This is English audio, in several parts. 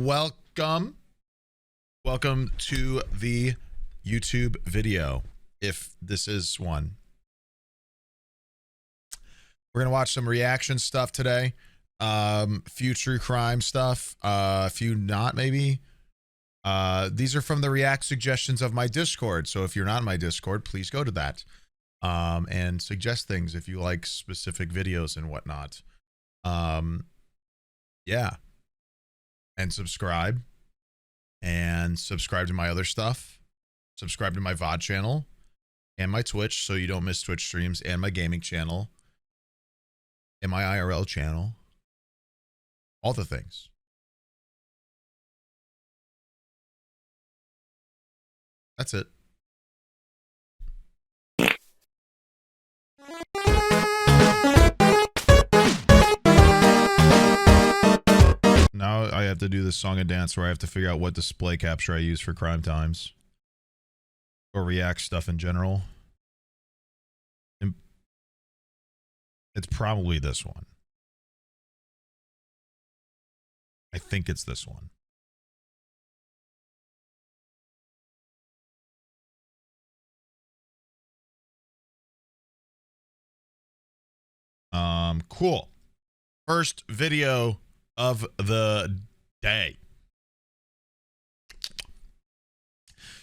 welcome to the YouTube video, if this is one. We're gonna watch some reaction stuff today, few true crime stuff, few not maybe. These are from the react suggestions of my Discord, so if you're not in my Discord, please go to that and suggest things if you like specific videos and whatnot. Yeah, and subscribe to my other stuff. Subscribe to my VOD channel and my Twitch so you don't miss Twitch streams, and my gaming channel and my IRL channel. All the things. That's it. Now I have to do this song and dance where I have to figure out what display capture I use for crime times. Or react stuff in general. It's probably this one. I think it's this one. Cool. First video of the day.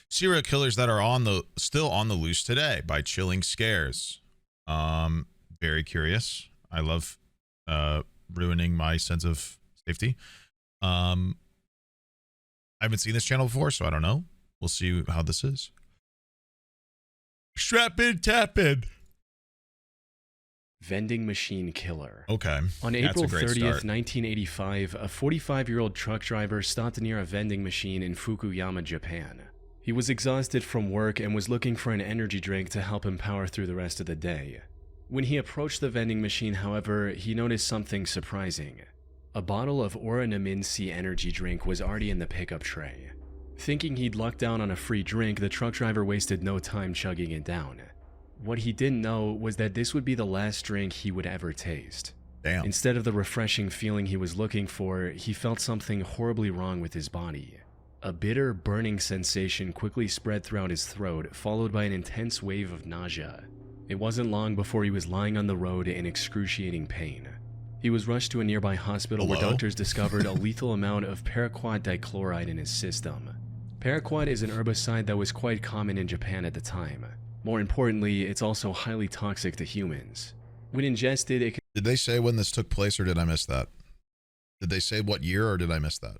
Serial killers that are still on the loose today by chilling scares. Very curious. I love ruining my sense of safety. I haven't seen this channel before, so I don't know. We'll see how this is. Strap in, tap in. Vending machine killer. Okay. On April 30th, 1985, a 45-year-old truck driver stopped near a vending machine in Fukuyama, Japan. He was exhausted from work and was looking for an energy drink to help him power through the rest of the day. When he approached the vending machine, however, he noticed something surprising. A bottle of Oranaminsi energy drink was already in the pickup tray. Thinking he'd lucked down on a free drink, the truck driver wasted no time chugging it down. What he didn't know was that this would be the last drink he would ever taste. Damn. Instead of the refreshing feeling he was looking for, he felt something horribly wrong with his body. A bitter, burning sensation quickly spread throughout his throat, followed by an intense wave of nausea. It wasn't long before he was lying on the road in excruciating pain. He was rushed to a nearby hospital where doctors discovered a lethal amount of paraquat dichloride in his system. Paraquat is an herbicide that was quite common in Japan at the time. More importantly, it's also highly toxic to humans. When ingested, it can... Did they say when this took place, or did I miss that? Did they say what year, or did I miss that?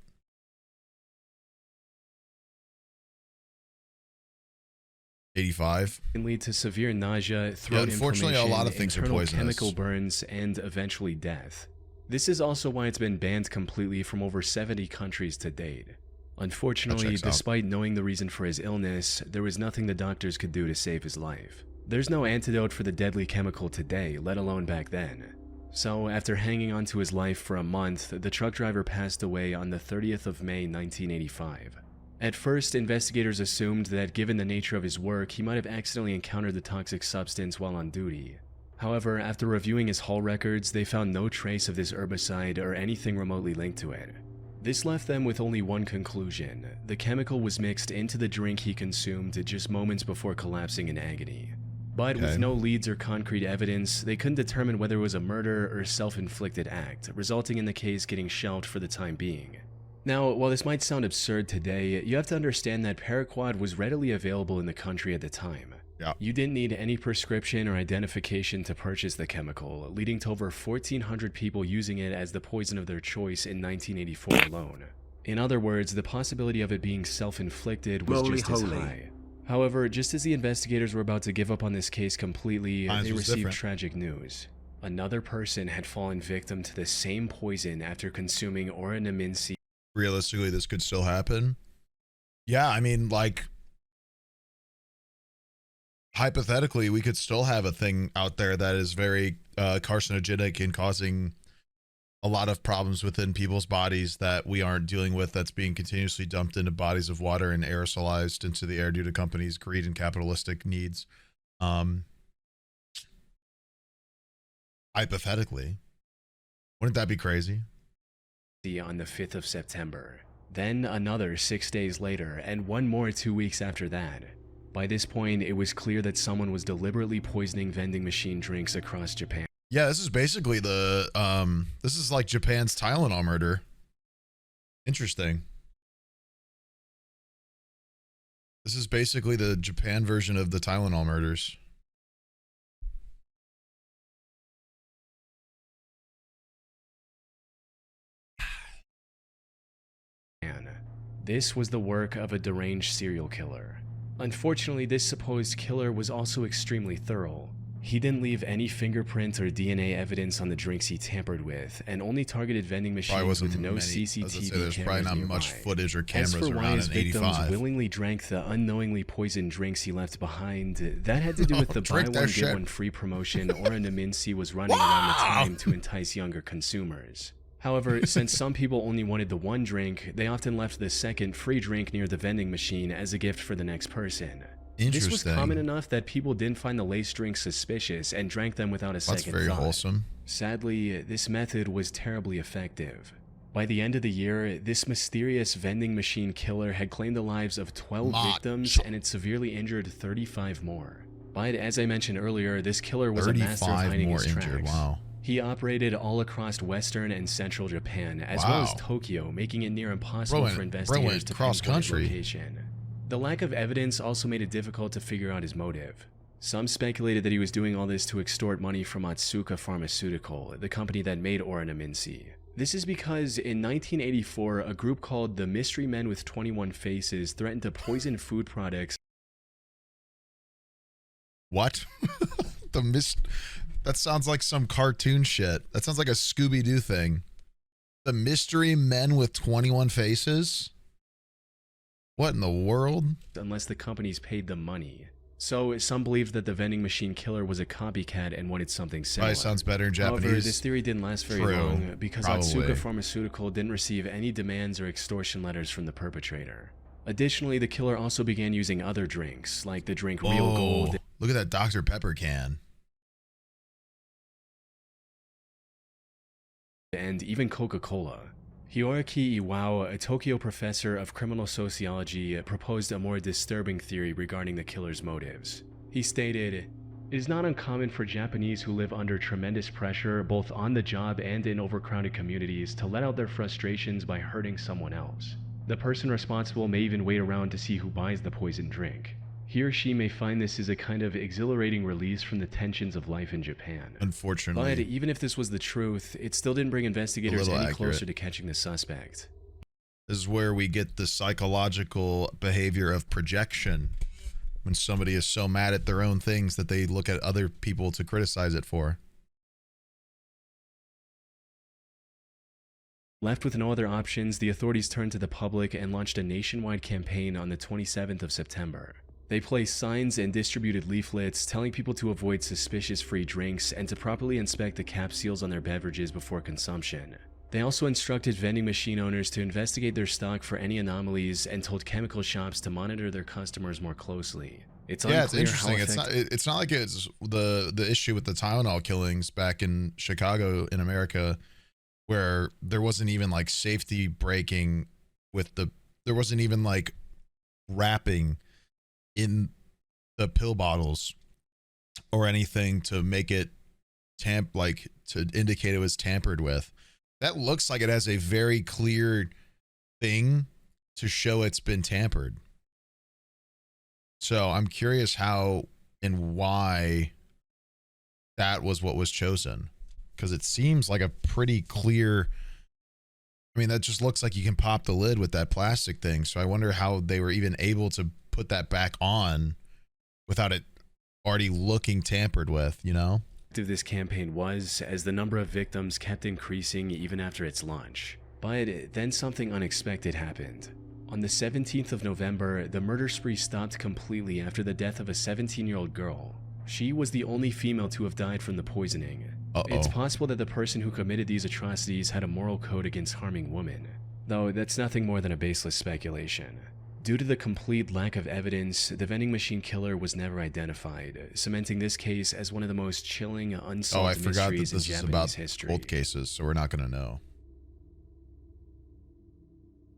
85. Can lead to severe nausea, throat unfortunately, inflammation, a lot of things are internal poisonous. chemical burns, and eventually death. This is also why it's been banned completely from over 70 countries to date. Unfortunately, despite knowing the reason for his illness, there was nothing the doctors could do to save his life. There's no antidote for the deadly chemical today, let alone back then. So, after hanging on to his life for a month, the truck driver passed away on the 30th of May, 1985. At first, investigators assumed that given the nature of his work, he might have accidentally encountered the toxic substance while on duty. However, after reviewing his haul records, they found no trace of this herbicide or anything remotely linked to it. This left them with only one conclusion: the chemical was mixed into the drink he consumed just moments before collapsing in agony. But with no leads or concrete evidence, they couldn't determine whether it was a murder or self-inflicted act, resulting in the case getting shelved for the time being. Now, while this might sound absurd today, you have to understand that paraquat was readily available in the country at the time. You didn't need any prescription or identification to purchase the chemical, leading to over 1,400 people using it as the poison of their choice in 1984 alone. In other words, the possibility of it being self-inflicted was just as high. However, just as the investigators were about to give up on this case completely, they received tragic news. Another person had fallen victim to the same poison after consuming Oranaminsi. Realistically, this could still happen. Yeah, I mean, like, hypothetically, we could still have a thing out there that is very carcinogenic and causing a lot of problems within people's bodies that we aren't dealing with, that's being continuously dumped into bodies of water and aerosolized into the air due to companies' greed and capitalistic needs. Hypothetically, wouldn't that be crazy? On the 5th of September. then another 6 days later, and one more 2 weeks after that. By this point, it was clear that someone was deliberately poisoning vending machine drinks across Japan. Yeah, this is basically the this is like Japan's Tylenol murder. Interesting. This is basically the Japan version of the Tylenol murders. This was the work of a deranged serial killer. Unfortunately, this supposed killer was also extremely thorough. He didn't leave any fingerprint or DNA evidence on the drinks he tampered with, and only targeted vending machines with no CCTV there's probably not nearby. much footage or cameras As for why around his in victims 85. willingly drank the unknowingly poisoned drinks he left behind, that had to do with the buy one get one free promotion Oranaminsi was running around the time to entice younger consumers. However, since some people only wanted the one drink, they often left the second free drink near the vending machine as a gift for the next person. This was common enough that people didn't find the laced drinks suspicious and drank them without a second thought. That's very wholesome. Sadly, this method was terribly effective. By the end of the year, this mysterious vending machine killer had claimed the lives of 12 victims and had severely injured 35 more. But as I mentioned earlier, this killer was a master of hiding his tracks. Wow. He operated all across western and central Japan, as well as Tokyo, making it near impossible for investigators to pinpoint his location. The lack of evidence also made it difficult to figure out his motive. Some speculated that he was doing all this to extort money from Otsuka Pharmaceutical, the company that made Oranaminsi. This is because in 1984, a group called the Mystery Men with 21 Faces threatened to poison food products. What? That sounds like some cartoon shit. That sounds like a Scooby-Doo thing. The Mystery Men with 21 Faces? What in the world? Unless the companies paid them money. So some believed that the vending machine killer was a copycat and wanted something similar. Probably sounds better in Japanese. However, this theory didn't last very long because Otsuka Pharmaceutical didn't receive any demands or extortion letters from the perpetrator. Additionally, the killer also began using other drinks, like the drink Real Gold. Look at that Dr. Pepper can. And even Coca-Cola. Hiroaki Iwao, a Tokyo professor of criminal sociology, proposed a more disturbing theory regarding the killer's motives. He stated, "It is not uncommon for Japanese who live under tremendous pressure, both on the job and in overcrowded communities, to let out their frustrations by hurting someone else. The person responsible may even wait around to see who buys the poisoned drink. He or she may find this is a kind of exhilarating release from the tensions of life in Japan." Unfortunately. But even if this was the truth, it still didn't bring investigators any closer to catching the suspect. This is where we get the psychological behavior of projection. When somebody is so mad at their own things that they look at other people to criticize it for. Left with no other options, the authorities turned to the public and launched a nationwide campaign on the 27th of September. They placed signs and distributed leaflets telling people to avoid suspicious free drinks and to properly inspect the cap seals on their beverages before consumption. They also instructed vending machine owners to investigate their stock for any anomalies and told chemical shops to monitor their customers more closely. It's interesting. It's not like it's the issue with the Tylenol killings back in Chicago in America, where there wasn't even like safety breaking with there wasn't even like wrapping in the pill bottles or anything to make it to indicate it was tampered with. That looks like it has a very clear thing to show it's been tampered. So I'm curious how and why that was what was chosen, because it seems like a pretty clear, I mean, that just looks like you can pop the lid with that plastic thing. So I wonder how they were even able to put that back on without it already looking tampered with, you know? This campaign was, as the number of victims kept increasing even after its launch. But then something unexpected happened. On the 17th of November, the murder spree stopped completely after the death of a 17-year-old girl. She was the only female to have died from the poisoning. It's possible that the person who committed these atrocities had a moral code against harming women, though that's nothing more than a baseless speculation. Due to the complete lack of evidence, the vending machine killer was never identified, cementing this case as one of the most chilling, unsolved mysteries in Japanese history. Old cases, so we're not going to know.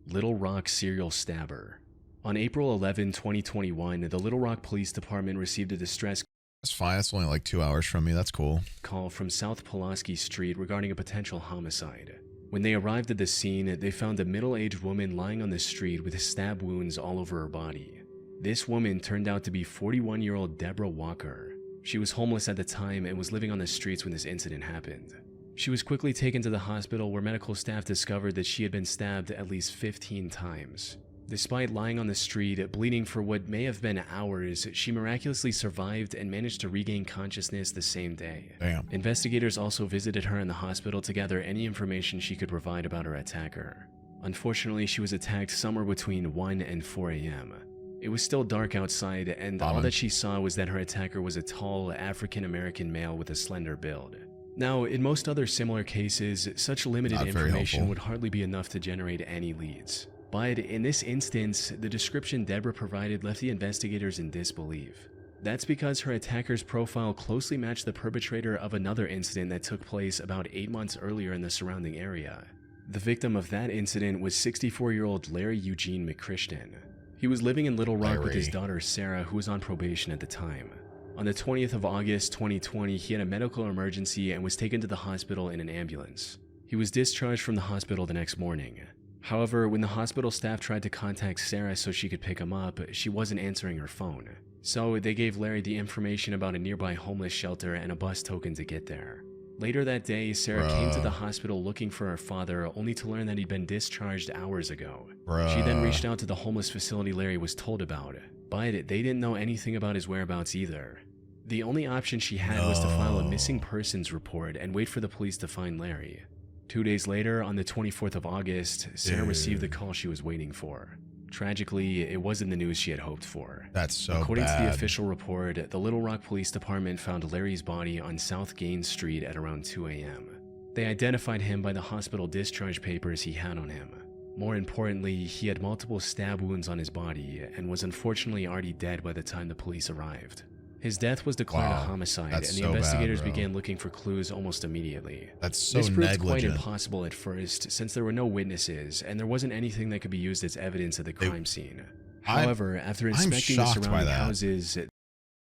Little Rock serial stabber. On April 11, 2021, the Little Rock Police Department received a distress That's fine. It's only like 2 hours from me. That's cool. call from South Pulaski Street regarding a potential homicide. When they arrived at the scene, they found a middle-aged woman lying on the street with stab wounds all over her body. This woman turned out to be 41-year-old Deborah Walker. She was homeless at the time and was living on the streets when this incident happened. She was quickly taken to the hospital where medical staff discovered that she had been stabbed at least 15 times. Despite lying on the street, bleeding for what may have been hours, she miraculously survived and managed to regain consciousness the same day. Damn. Investigators also visited her in the hospital to gather any information she could provide about her attacker. Unfortunately, she was attacked somewhere between 1 and 4 a.m. It was still dark outside, and all that she saw was that her attacker was a tall, African-American male with a slender build. Now, in most other similar cases, such limited information would hardly be enough to generate any leads. But in this instance, the description Deborah provided left the investigators in disbelief. That's because her attacker's profile closely matched the perpetrator of another incident that took place about 8 months earlier in the surrounding area. The victim of that incident was 64-year-old Larry Eugene McChristian. He was living in Little Rock with his daughter Sarah, who was on probation at the time. On the 20th of August 2020, he had a medical emergency and was taken to the hospital in an ambulance. He was discharged from the hospital the next morning. However, when the hospital staff tried to contact Sarah so she could pick him up, she wasn't answering her phone. So they gave Larry the information about a nearby homeless shelter and a bus token to get there. Later that day, Sarah came to the hospital looking for her father, only to learn that he'd been discharged hours ago. She then reached out to the homeless facility Larry was told about, but they didn't know anything about his whereabouts either. The only option she had was to file a missing persons report and wait for the police to find Larry. 2 days later, on the 24th of August, Sarah received the call she was waiting for. Tragically, it wasn't the news she had hoped for. That's so According to the official report, the Little Rock Police Department found Larry's body on South Gaines Street at around 2 a.m. They identified him by the hospital discharge papers he had on him. More importantly, he had multiple stab wounds on his body and was unfortunately already dead by the time the police arrived. His death was declared a homicide, and the investigators began looking for clues almost immediately. That's so This proved negligent. quite impossible at first, since there were no witnesses, and there wasn't anything that could be used as evidence at the crime scene. However, after inspecting the surrounding houses...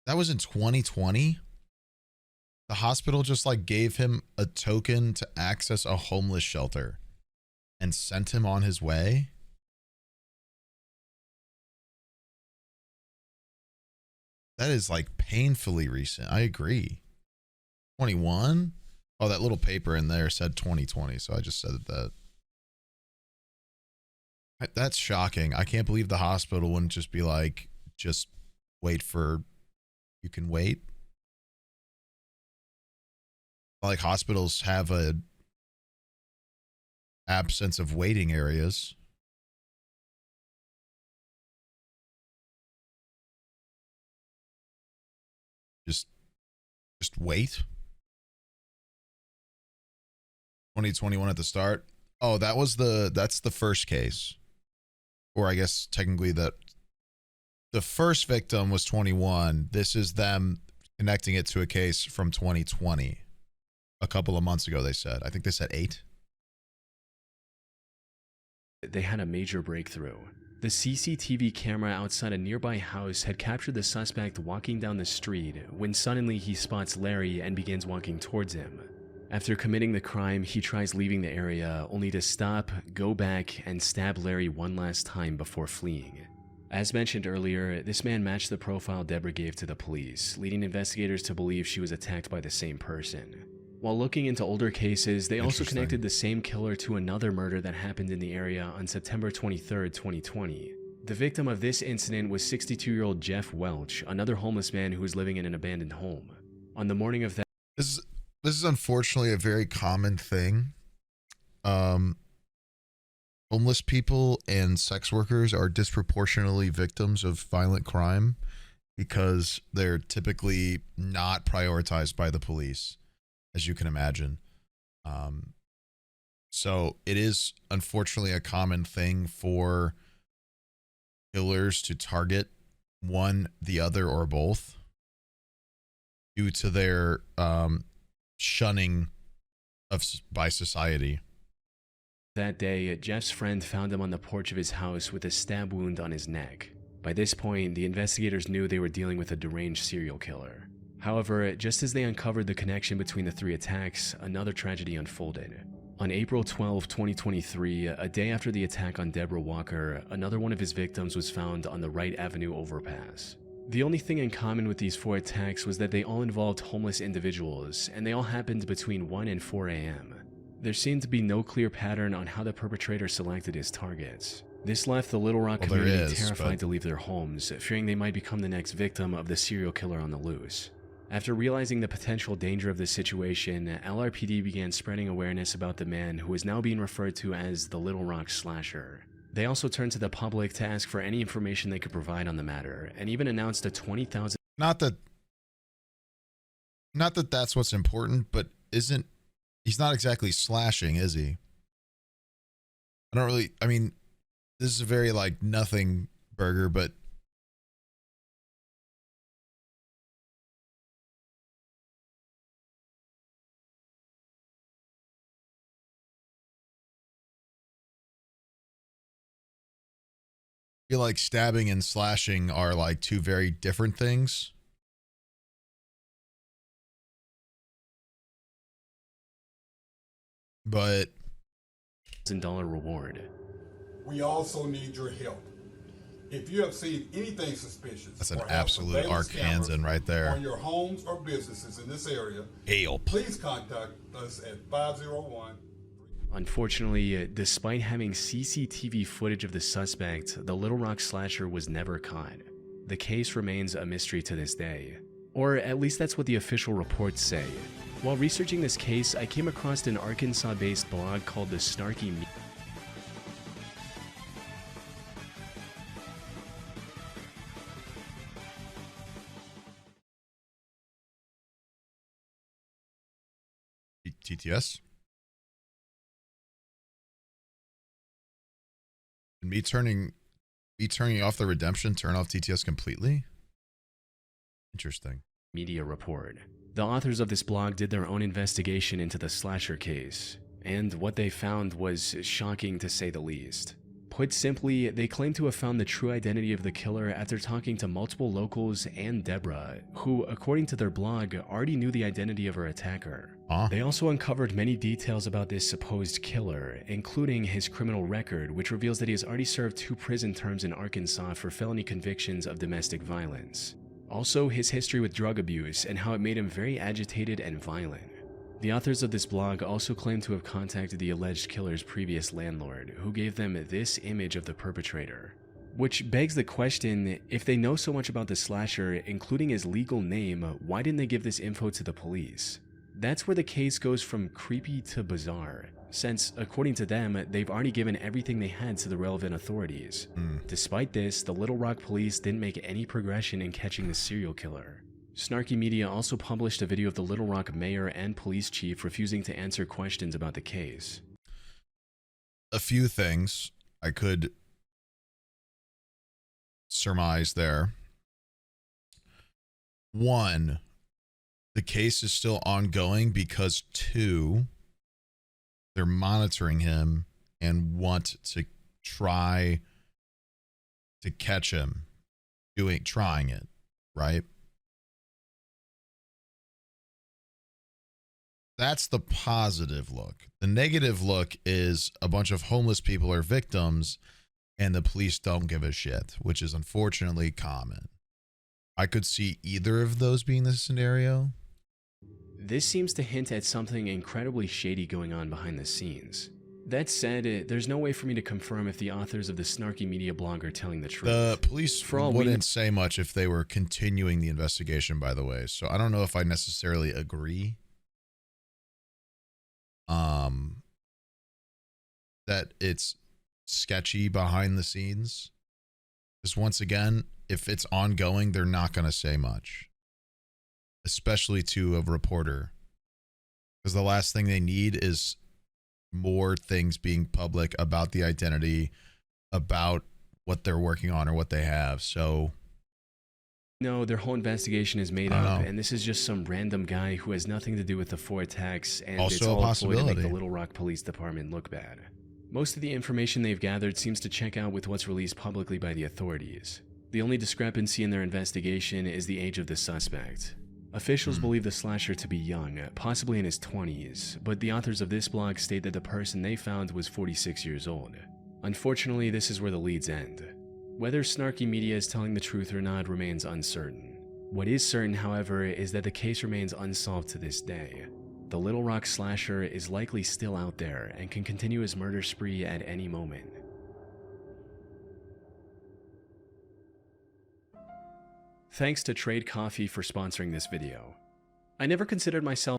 That was in 2020? The hospital just like gave him a token to access a homeless shelter and sent him on his way? That is like painfully recent. I agree. 21? Oh, that little paper in there said 2020, so I just said that. That's shocking. I can't believe the hospital wouldn't just be like, just wait for, you can wait. Like hospitals have a absence of waiting areas. Just wait. 2021 at the start. Oh, that's the first case. Or I guess technically that the first victim was 21. This is them connecting it to a case from 2020. A couple of months ago, they said. I think they said 8. They had a major breakthrough. The CCTV camera outside a nearby house had captured the suspect walking down the street when suddenly he spots Larry and begins walking towards him. After committing the crime, he tries leaving the area only to stop, go back, and stab Larry one last time before fleeing. As mentioned earlier, this man matched the profile Deborah gave to the police, leading investigators to believe she was attacked by the same person. While looking into older cases, they also connected the same killer to another murder that happened in the area on September 23, 2020. The victim of this incident was 62-year-old Jeff Welch, another homeless man who was living in an abandoned home. On the morning of that... This is unfortunately a very common thing. Homeless people and sex workers are disproportionately victims of violent crime because they're typically not prioritized by the police, as you can imagine. So it is unfortunately a common thing for killers to target one, the other, or both due to their shunning by society. That day, Jeff's friend found him on the porch of his house with a stab wound on his neck. By this point, the investigators knew they were dealing with a deranged serial killer. However, just as they uncovered the connection between the three attacks, another tragedy unfolded. On April 12, 2023, a day after the attack on Deborah Walker, another one of his victims was found on the Wright Avenue overpass. The only thing in common with these 4 attacks was that they all involved homeless individuals, and they all happened between 1 and 4 a.m. There seemed to be no clear pattern on how the perpetrator selected his targets. This left the Little Rock community terrified to leave their homes, fearing they might become the next victim of the serial killer on the loose. After realizing the potential danger of this situation, LRPD began spreading awareness about the man who is now being referred to as the Little Rock Slasher. They also turned to the public to ask for any information they could provide on the matter, and even announced a $20,000. Not that that's what's important, but he's not exactly slashing, is he? I mean, this is a very like nothing burger, but I feel like stabbing and slashing are like 2 very different things. But $1,000 reward. We also need your help. If you have seen anything suspicious, that's an absolute Arkansan right there. On your homes or businesses in this area, please contact us at 501. Unfortunately, despite having CCTV footage of the suspect, the Little Rock Slasher was never caught. The case remains a mystery to this day. Or at least that's what the official reports say. While researching this case, I came across an Arkansas-based blog called the Snarky TTS. And me turning off the redemption, turn off TTS completely? Interesting. Media report. The authors of this blog did their own investigation into the slasher case, and what they found was shocking to say the least. Put simply, they claim to have found the true identity of the killer after talking to multiple locals and Deborah, who, according to their blog, already knew the identity of her attacker. They also uncovered many details about this supposed killer, including his criminal record, which reveals that he has already served 2 prison terms in Arkansas for felony convictions of domestic violence. Also, his history with drug abuse and how it made him very agitated and violent. The authors of this blog also claim to have contacted the alleged killer's previous landlord, who gave them this image of the perpetrator. Which begs the question, if they know so much about the slasher, including his legal name, why didn't they give this info to the police? That's where the case goes from creepy to bizarre, since, according to them, they've already given everything they had to the relevant authorities. Despite this, the Little Rock police didn't make any progression in catching the serial killer. Snarky Media also published a video of the Little Rock mayor and police chief refusing to answer questions about the case. A few things I could surmise there. 1, the case is still ongoing because 2, they're monitoring him and want to try to catch him trying it, right? That's the positive look. The negative look is a bunch of homeless people are victims and the police don't give a shit, which is unfortunately common. I could see either of those being the scenario. This seems to hint at something incredibly shady going on behind the scenes. That said, there's no way for me to confirm if the authors of the Snarky Media blog are telling the truth. The police wouldn't say much if they were continuing the investigation, by the way, so I don't know if I necessarily agree. That it's sketchy behind the scenes. Because once again, if it's ongoing, they're not going to say much. Especially to a reporter. Because the last thing they need is more things being public about the identity, about what they're working on or what they have. So no, their whole investigation is made up, and this is just some random guy who has nothing to do with the 4 attacks, and also it's all a a ploy to possibility. make the Little Rock Police Department look bad. Most of the information they've gathered seems to check out with what's released publicly by the authorities. The only discrepancy in their investigation is the age of the suspect. Officials believe the slasher to be young, possibly in his 20s, but the authors of this blog state that the person they found was 46 years old. Unfortunately, this is where the leads end. Whether snarky media is telling the truth or not remains uncertain. What is certain, however, is that the case remains unsolved to this day. The Little Rock slasher is likely still out there and can continue his murder spree at any moment. Thanks to Trade Coffee for sponsoring this video. I never considered myself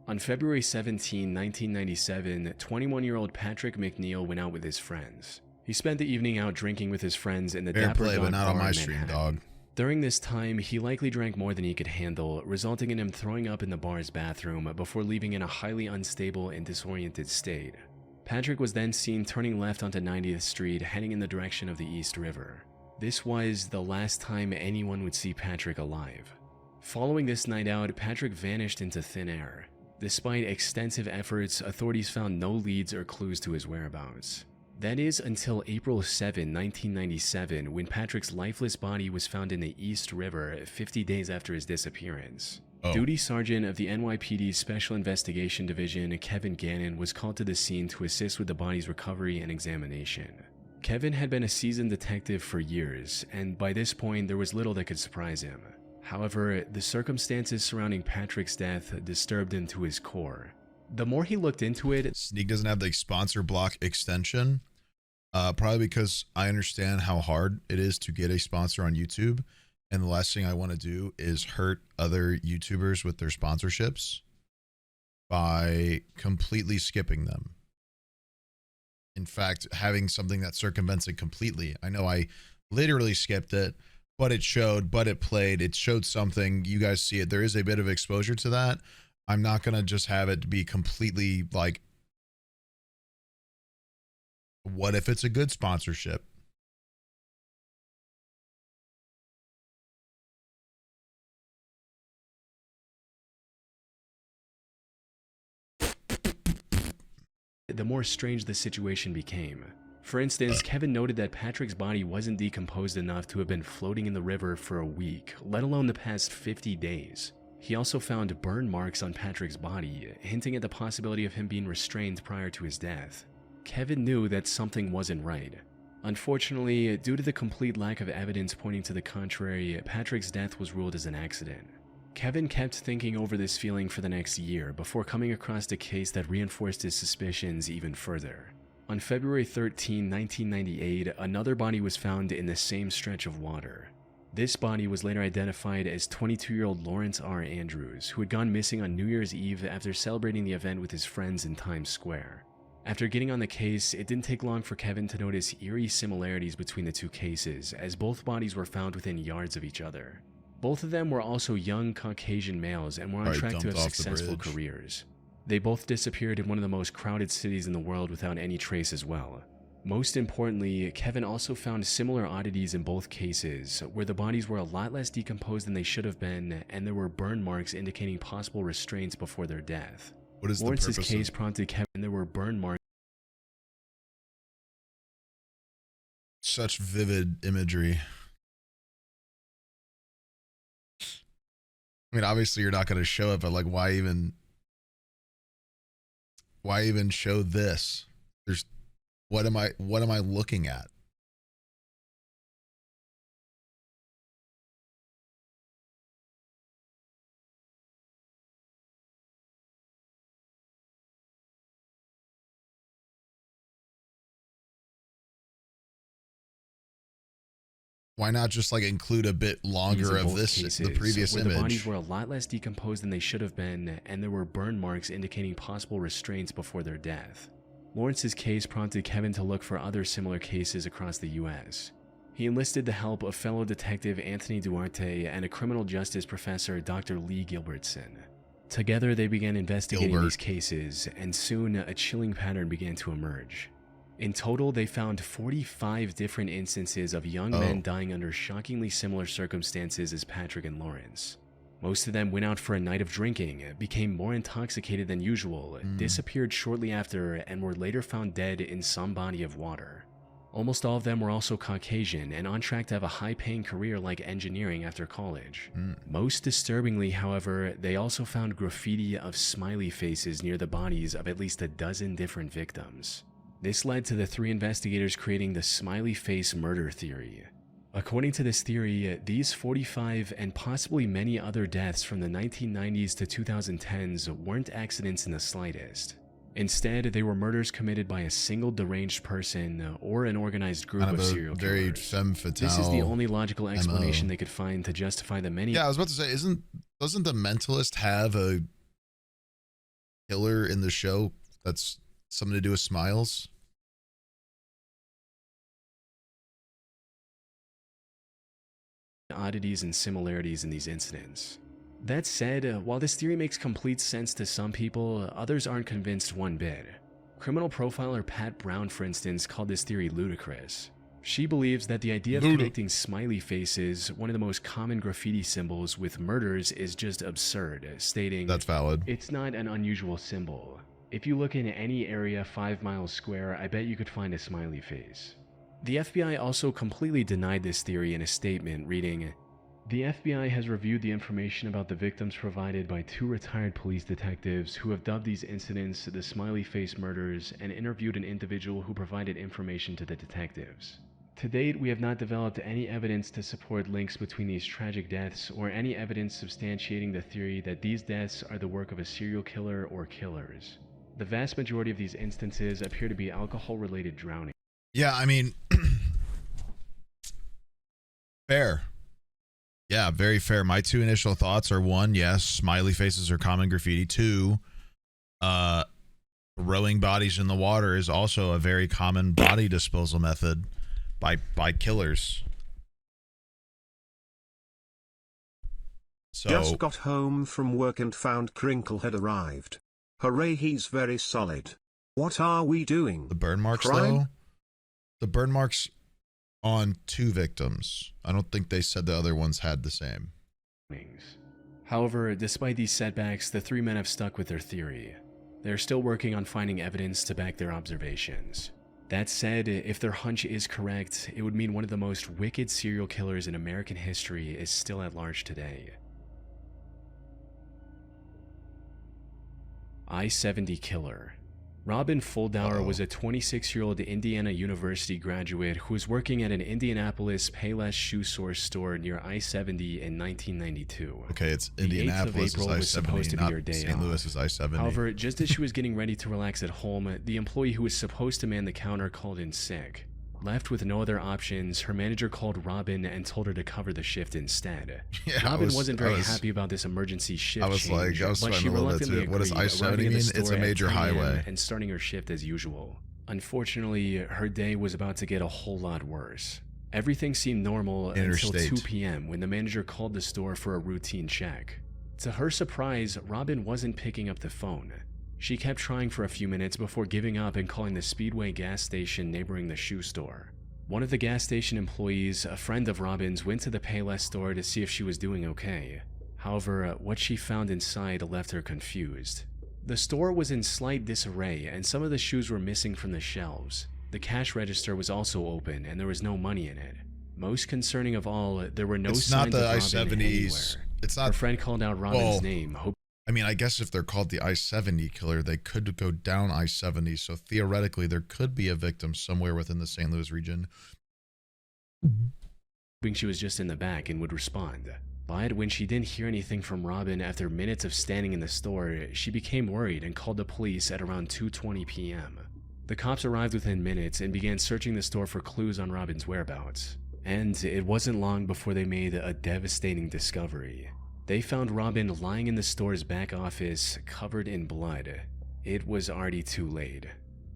On February 17, 1997, 21-year-old Patrick McNeil went out with his friends. He spent the evening out drinking with his friends in the Dapper Dog but not bar on my in stream, Manhattan. dog. During this time, he likely drank more than he could handle, resulting in him throwing up in the bar's bathroom before leaving in a highly unstable and disoriented state. Patrick was then seen turning left onto 90th Street, heading in the direction of the East River. This was the last time anyone would see Patrick alive. Following this night out, Patrick vanished into thin air. Despite extensive efforts, authorities found no leads or clues to his whereabouts. That is until April 7, 1997, when Patrick's lifeless body was found in the East River 50 days after his disappearance. Duty Sergeant of the NYPD's Special Investigation Division, Kevin Gannon, was called to the scene to assist with the body's recovery and examination. Kevin had been a seasoned detective for years, and by this point there was little that could surprise him. However, the circumstances surrounding Patrick's death disturbed him to his core. The more he looked into it... Sneak doesn't have the sponsor block extension, probably because I understand how hard it is to get a sponsor on YouTube, and the last thing I want to do is hurt other YouTubers with their sponsorships by completely skipping them. In fact, having something that circumvents it completely. I know I literally skipped it, but it showed, but it played, it showed something. You guys see it. There is a bit of exposure to that. I'm not going to just have it be completely like, what if it's a good sponsorship? The more strange the situation became. For instance, Kevin noted that Patrick's body wasn't decomposed enough to have been floating in the river for a week, let alone the past 50 days. He also found burn marks on Patrick's body, hinting at the possibility of him being restrained prior to his death. Kevin knew that something wasn't right. Unfortunately, due to the complete lack of evidence pointing to the contrary, Patrick's death was ruled as an accident. Kevin kept thinking over this feeling for the next year before coming across a case that reinforced his suspicions even further. On February 13, 1998, another body was found in the same stretch of water. This body was later identified as 22-year-old Lawrence R. Andrews, who had gone missing on New Year's Eve after celebrating the event with his friends in Times Square. After getting on the case, it didn't take long for Kevin to notice eerie similarities between the two cases, as both bodies were found within yards of each other. Both of them were also young Caucasian males and were on track to have successful careers. They both disappeared in one of the most crowded cities in the world without any trace as well. Most importantly, Kevin also found similar oddities in both cases, where the bodies were a lot less decomposed than they should have been, and there were burn marks indicating possible restraints before their death. What is Lawrence's case prompted Kevin, and there were burn marks. Such vivid imagery. I mean, obviously you're not going to show it, but like, why even show this? What am I looking at? Why not just like include a bit longer of this, the previous image? The bodies were a lot less decomposed than they should have been, and there were burn marks indicating possible restraints before their death. Lawrence's case prompted Kevin to look for other similar cases across the US. He enlisted the help of fellow detective Anthony Duarte and a criminal justice professor, Dr. Lee Gilbertson. Together, they began investigating these cases, and soon a chilling pattern began to emerge. In total, they found 45 different instances of young men dying under shockingly similar circumstances as Patrick and Lawrence. Most of them went out for a night of drinking, became more intoxicated than usual, disappeared shortly after, and were later found dead in some body of water. Almost all of them were also Caucasian and on track to have a high-paying career like engineering after college. Most disturbingly, however, they also found graffiti of smiley faces near the bodies of at least a dozen different victims. This led to the 3 investigators creating the smiley face murder theory. According to this theory, these 45 and possibly many other deaths from the 1990s to 2010s weren't accidents in the slightest. Instead, they were murders committed by a single deranged person or an organized group of serial killers. Very femme fatale. This is the only logical explanation they could find to justify the many. Yeah, I was about to say, doesn't The Mentalist have a killer in the show that's something to do with smiles? Oddities and similarities in these incidents. That said, while this theory makes complete sense to some people, others aren't convinced one bit. Criminal profiler Pat Brown, for instance, called this theory ludicrous. She believes that the idea of connecting smiley faces, one of the most common graffiti symbols, with murders is just absurd, stating, "That's valid. It's not an unusual symbol. If you look in any area 5 miles square, I bet you could find a smiley face." The FBI also completely denied this theory in a statement, reading, "The FBI has reviewed the information about the victims provided by 2 retired police detectives who have dubbed these incidents the smiley face murders and interviewed an individual who provided information to the detectives. To date, we have not developed any evidence to support links between these tragic deaths or any evidence substantiating the theory that these deaths are the work of a serial killer or killers. The vast majority of these instances appear to be alcohol-related drowning." Yeah, I mean, fair. Yeah, very fair. My 2 initial thoughts are: 1, yes, smiley faces are common graffiti. 2, throwing bodies in the water is also a very common body disposal method by killers. So, just got home from work and found Crinkle had arrived. Hooray, he's very solid. What are we doing? The burn marks, though? The burn marks on 2 victims. I don't think they said the other ones had the same. However, despite these setbacks, the 3 men have stuck with their theory. They're still working on finding evidence to back their observations. That said, if their hunch is correct, it would mean one of the most wicked serial killers in American history is still at large today. I-70 killer. Robin Fuldauer was a 26-year-old Indiana University graduate who was working at an Indianapolis Payless shoe source store near I-70 in 1992. Okay, it's Indianapolis is I-70, not St. Louis is I-70. However, just as she was getting ready to relax at home, the employee who was supposed to man the counter called in sick. Left with no other options, her manager called Robin and told her to cover the shift instead. Yeah, Robin wasn't very happy about this emergency shift I was change, like, I was but she a little bit too. What does I-70 mean? It's a major highway. And starting her shift as usual. Unfortunately, her day was about to get a whole lot worse. Everything seemed normal until 2 p.m. when the manager called the store for a routine check. To her surprise, Robin wasn't picking up the phone. She kept trying for a few minutes before giving up and calling the Speedway gas station neighboring the shoe store. One of the gas station employees, a friend of Robin's, went to the Payless store to see if she was doing okay. However, what she found inside left her confused. The store was in slight disarray and some of the shoes were missing from the shelves. The cash register was also open and there was no money in it. Most concerning of all, there were no signs of Robin anywhere. It's not. Her friend called out Robin's name. I mean, I guess if they're called the I-70 killer, they could go down I-70. So theoretically, there could be a victim somewhere within the St. Louis region. Hoping she was just in the back and would respond. But when she didn't hear anything from Robin after minutes of standing in the store, she became worried and called the police at around 2:20 p.m. The cops arrived within minutes and began searching the store for clues on Robin's whereabouts. And it wasn't long before they made a devastating discovery. They found Robin lying in the store's back office, covered in blood. It was already too late.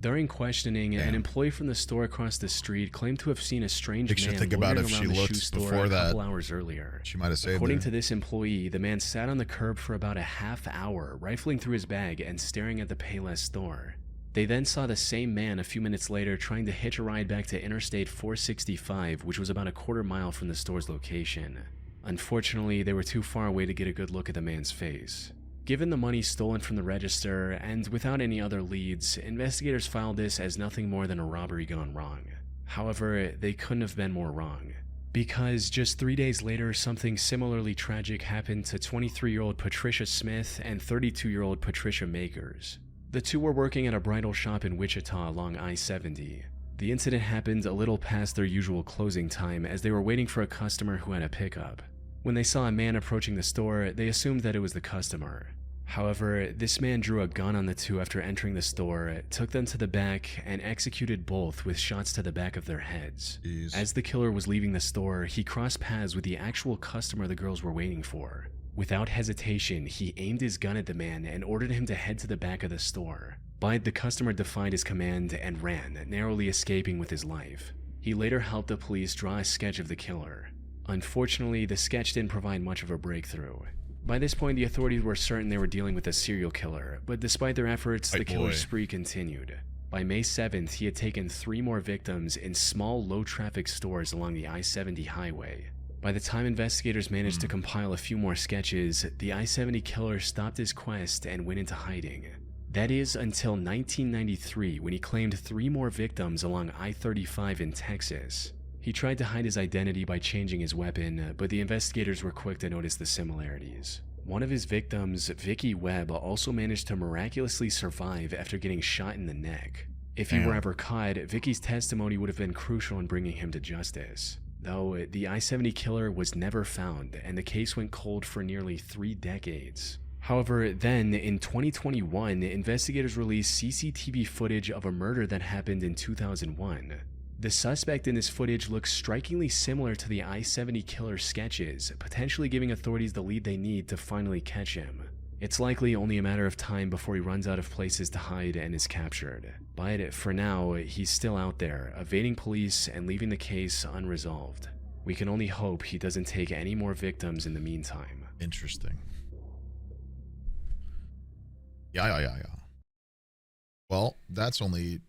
During questioning, an employee from the store across the street claimed to have seen a strange man loitering around the shoe store a couple hours earlier. She might have saved According to this employee, the man sat on the curb for about a half hour, rifling through his bag and staring at the Payless store. They then saw the same man a few minutes later trying to hitch a ride back to Interstate 465, which was about a quarter mile from the store's location. Unfortunately, they were too far away to get a good look at the man's face. Given the money stolen from the register, and without any other leads, investigators filed this as nothing more than a robbery gone wrong. However, they couldn't have been more wrong, because just 3 days later, something similarly tragic happened to 23-year-old Patricia Smith and 32-year-old Patricia Makers. The two were working at a bridal shop in Wichita along I-70. The incident happened a little past their usual closing time as they were waiting for a customer who had a pickup. When they saw a man approaching the store, they assumed that it was the customer. However, this man drew a gun on the two after entering the store, took them to the back, and executed both with shots to the back of their heads. Jeez. As the killer was leaving the store, he crossed paths with the actual customer the girls were waiting for. Without hesitation, he aimed his gun at the man and ordered him to head to the back of the store. But the customer defied his command and ran, narrowly escaping with his life. He later helped the police draw a sketch of the killer. Unfortunately, the sketch didn't provide much of a breakthrough. By this point, the authorities were certain they were dealing with a serial killer, but despite their efforts, the killer's spree continued. By May 7th, he had taken 3 more victims in small, low-traffic stores along the I-70 highway. By the time investigators managed to compile a few more sketches, the I-70 killer stopped his quest and went into hiding. That is until 1993, when he claimed 3 more victims along I-35 in Texas. He tried to hide his identity by changing his weapon, but the investigators were quick to notice the similarities. One of his victims, Vicky Webb, also managed to miraculously survive after getting shot in the neck. If he were ever caught, Vicky's testimony would have been crucial in bringing him to justice. Though the I-70 killer was never found, and the case went cold for nearly 3 decades. However, then, in 2021, investigators released CCTV footage of a murder that happened in 2001. The suspect in this footage looks strikingly similar to the I-70 killer's sketches, potentially giving authorities the lead they need to finally catch him. It's likely only a matter of time before he runs out of places to hide and is captured. But for now, he's still out there, evading police and leaving the case unresolved. We can only hope he doesn't take any more victims in the meantime. Interesting. Yeah. Well, that's only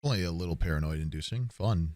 a little paranoid inducing. Fun.